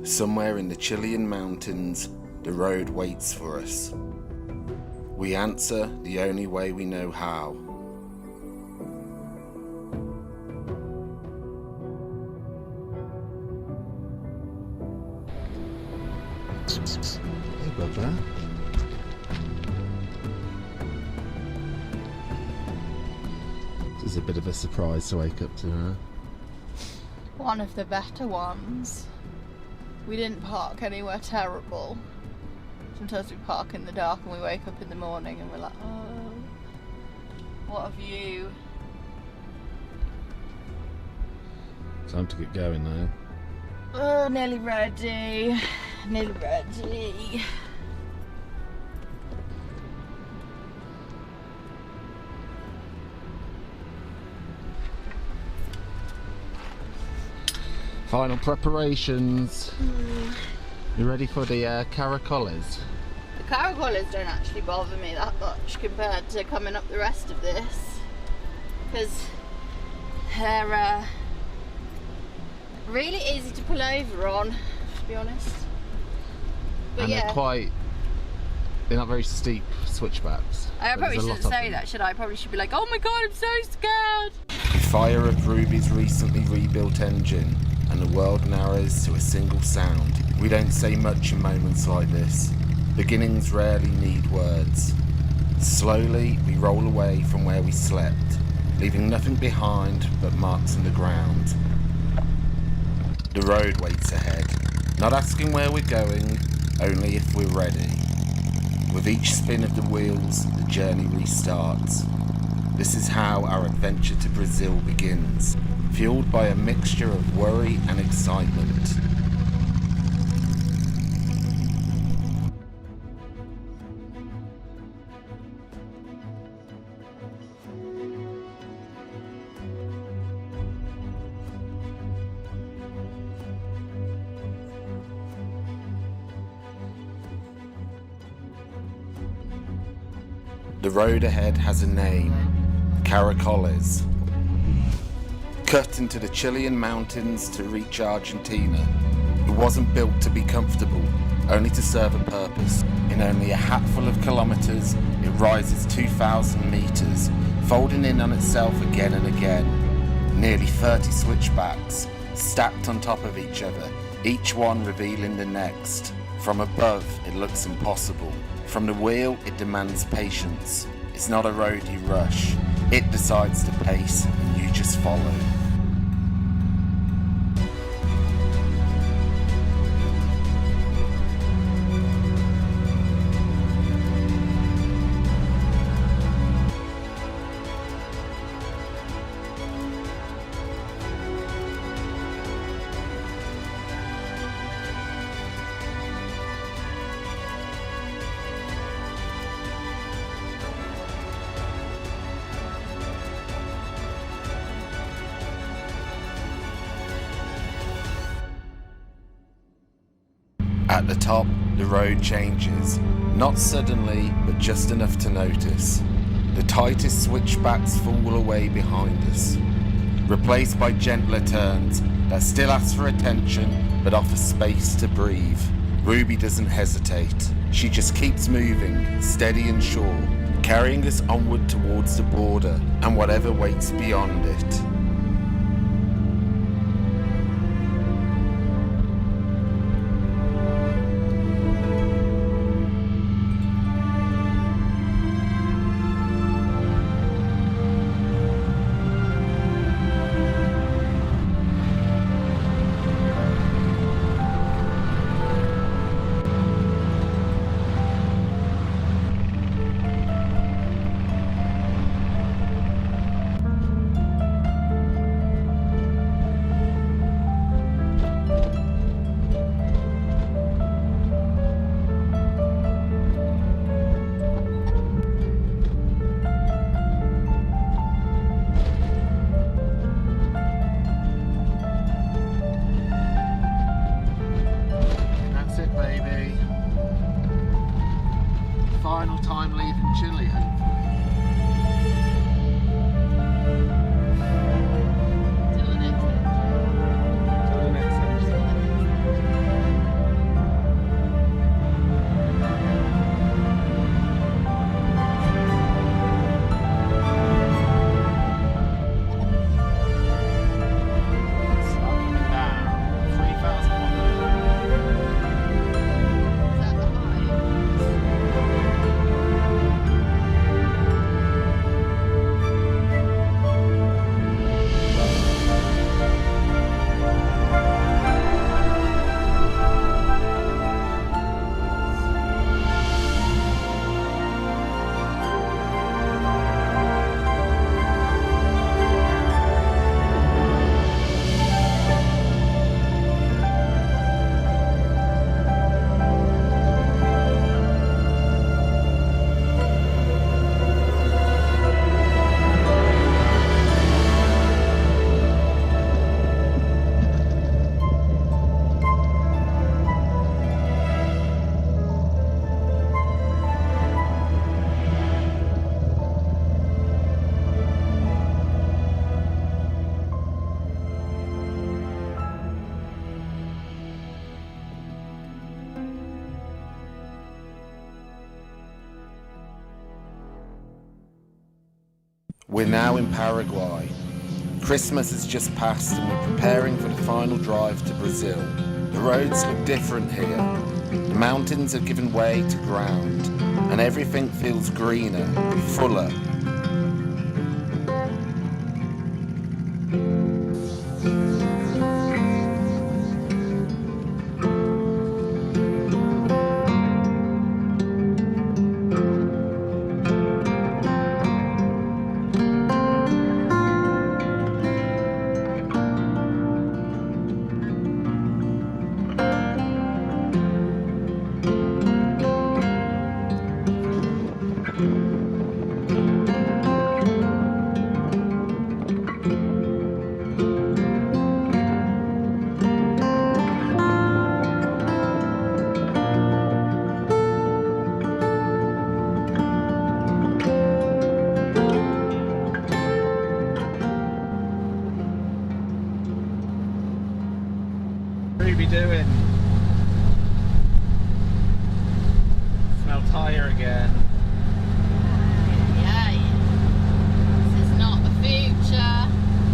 Somewhere in the Chilean mountains, the road waits for us. We answer the only way we know how. Hey, brother. This is a bit of a surprise to wake up to, huh? One of the better ones. We didn't park anywhere terrible. Sometimes we park in the dark and we wake up in the morning and we're like, oh, what a view. Time to get going now. Oh, nearly ready. Nearly ready. Final preparations. You ready for the Caracoles? The Caracoles don't actually bother me that much compared to coming up the rest of this, because they're really easy to pull over on, to be honest. But and yeah, they're not very steep switchbacks. I probably shouldn't say that, should I? I probably should be like, oh my god, I'm so scared. We fire up Ruby's recently rebuilt engine, and the world narrows to a single sound. We don't say much in moments like this. Beginnings rarely need words. Slowly, we roll away from where we slept, leaving nothing behind but marks in the ground. The road waits ahead, not asking where we're going, only if we're ready. With each spin of the wheels, the journey restarts. This is how our adventure to Brazil begins, fueled by a mixture of worry and excitement. The road ahead has a name, Caracoles. Cut into the Chilean mountains to reach Argentina. It wasn't built to be comfortable, only to serve a purpose. In only a hatful of kilometres, it rises 2,000 metres, folding in on itself again and again. Nearly 30 switchbacks, stacked on top of each other, each one revealing the next. From above, it looks impossible. From the wheel, it demands patience. It's not a road you rush. It decides the pace, and you just follow. At the top, the road changes. Not suddenly, but just enough to notice. The tightest switchbacks fall away behind us, replaced by gentler turns that still ask for attention, but offer space to breathe. Ruby doesn't hesitate. She just keeps moving, steady and sure, carrying us onward towards the border and whatever waits beyond it. We're now in Paraguay. Christmas has just passed and we're preparing for the final drive to Brazil. The roads look different here. The mountains have given way to ground and everything feels greener, fuller. What are you doing? Smell tyre again. Yay. This is not the future.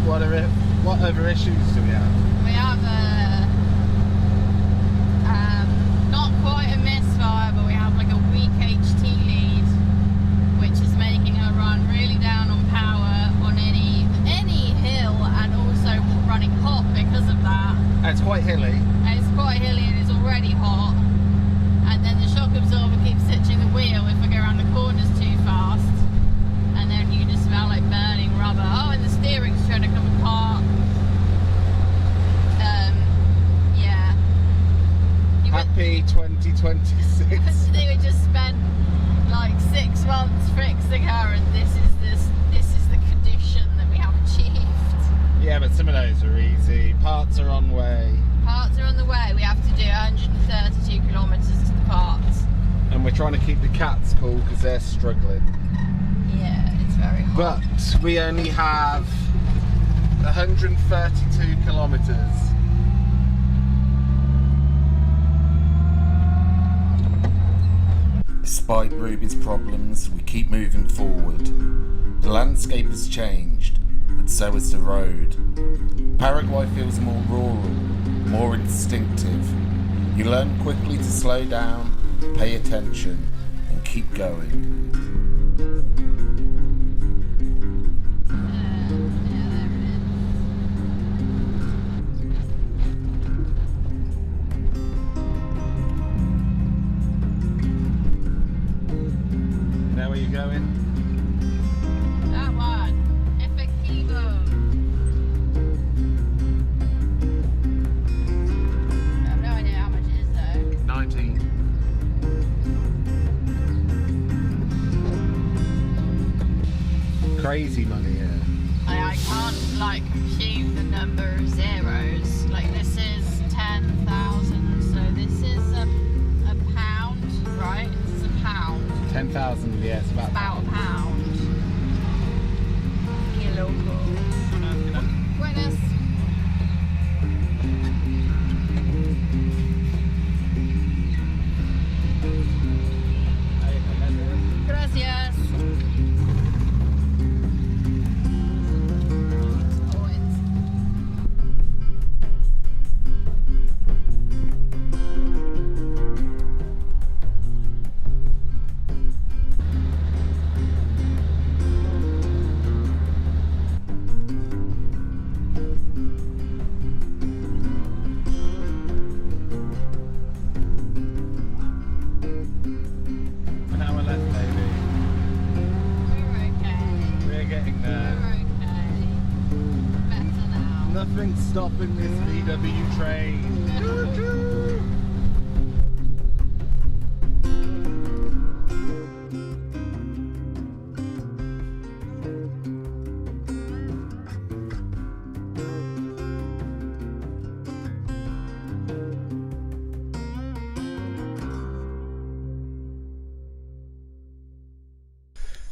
What other issues do we have? We have not quite a misfire, but we have like a weak HT lead, which is making her run really down on power on any hill, and also running hot because of that. It's quite hilly. And it's quite hilly and it's already hot. And then the shock absorber keeps touching the wheel if I go around the corners too fast. And then you can just smell like burning rubber. Oh, and the steering's trying to come apart. Yeah. Happy 2026. They would just spend like 6 months fixing her, and this is the condition that we have achieved. Yeah, but some of those are easy. Parts are on way. Parts are on the way. We have to do 132 kilometres to the parts. And we're trying to keep the cats cool because they're struggling. Yeah, it's very hot. But we only have 132 kilometres. Despite Ruby's problems, we keep moving forward. The landscape has changed, but so has the road. Paraguay feels more rural, more instinctive. You learn quickly to slow down, pay attention, and keep going. Now where you going? That one. Efectivo. I have no idea how much it is though. 19. Crazy money here. I can't like achieve the number of zeros. Like this is 10,000, so this is a pound, right? This is a pound. 10,000, yeah, it's about About a pound. Kilo. Buenas. Gracias. an hour left, maybe. We're okay. We're getting there. We're okay. Better now. Nothing's stopping this VW train.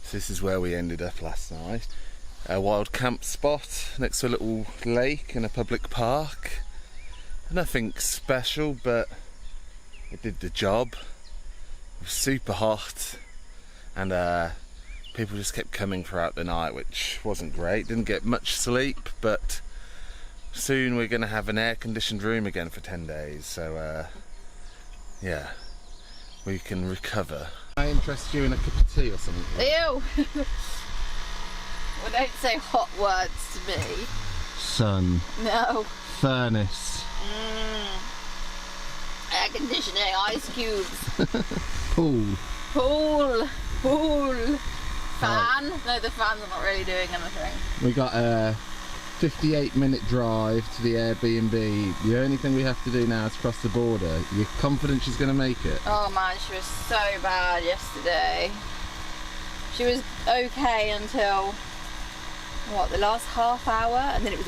This is where we ended up last night. A wild camp spot next to a little lake in a public park. Nothing special, but it did the job. It was super hot and people just kept coming throughout the night, which wasn't great. Didn't get much sleep, but soon we're going to have an air-conditioned room again for 10 days, so yeah, we can recover. I interest you in a cup of tea or something? Ew! Well, don't say hot words to me. Sun. No. Furnace. Air conditioning, ice cubes. Pool. Pool. Fan? No, the fans are not really doing anything. We got a 58-minute drive to the Airbnb. The only thing we have to do now is cross the border. You're confident she's going to make it? Oh man, she was so bad yesterday. She was okay until, what, the last half hour? And then it was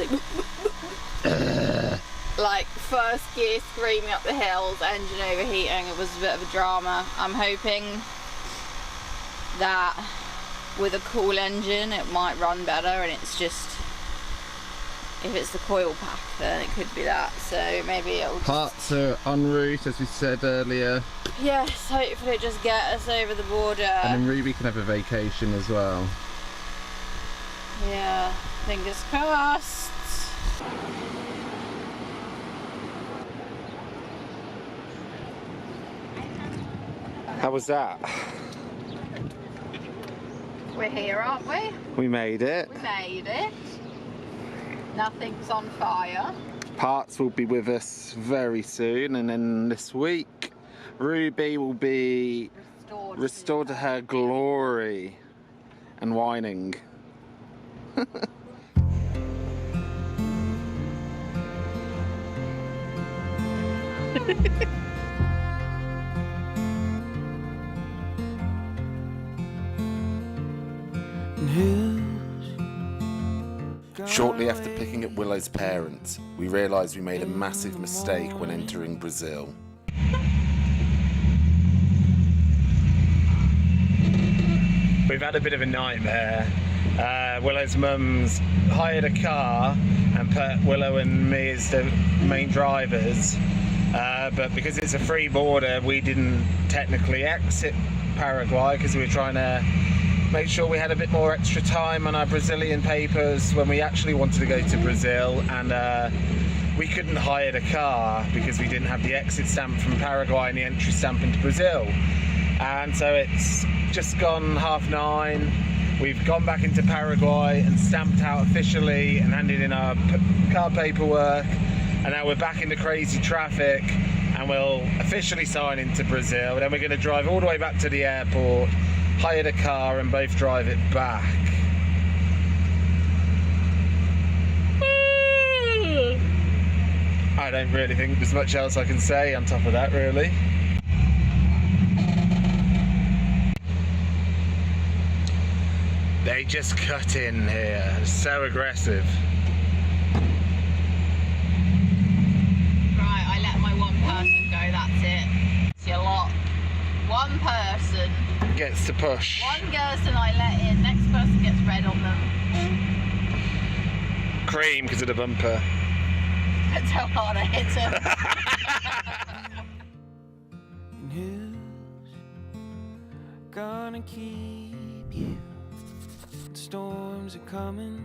like first gear screaming up the hills, engine overheating. It was a bit of a drama. I'm hoping that with a cool engine it might run better, and it's just, if it's the coil pack then it could be that, so maybe it'll just... Parts are en route, as we said earlier. Yes, hopefully just get us over the border. And then Ruby can have a vacation as well. Yeah, fingers crossed. How was that? We're here, aren't we? We made it. We made it. Nothing's on fire. Parts will be with us very soon, and then this week Ruby will be restored to her glory and whining. Shortly after picking up Willow's parents, we realised we made a massive mistake when entering Brazil. We've had a bit of a nightmare. Willow's mum's hired a car and put Willow and me as the main drivers, but because it's a free border, we didn't technically exit Paraguay because we were trying to make sure we had a bit more extra time on our Brazilian papers when we actually wanted to go to Brazil, and we couldn't hire the car because we didn't have the exit stamp from Paraguay and the entry stamp into Brazil. And so it's just gone 9:30. We've gone back into Paraguay and stamped out officially and handed in our car paperwork, and now we're back into crazy traffic, and we'll officially sign into Brazil. Then we're going to drive all the way back to the airport, hired a car, and both drive it back. I don't really think there's much else I can say on top of that, really. They just cut in here, so aggressive. Right, I let my one person go, that's it. It's your lot. One person Gets to push. One person I let in, next person gets red on them. Cream because of the bumper. That's how hard I hit him. Who's gonna keep you? Storms are coming,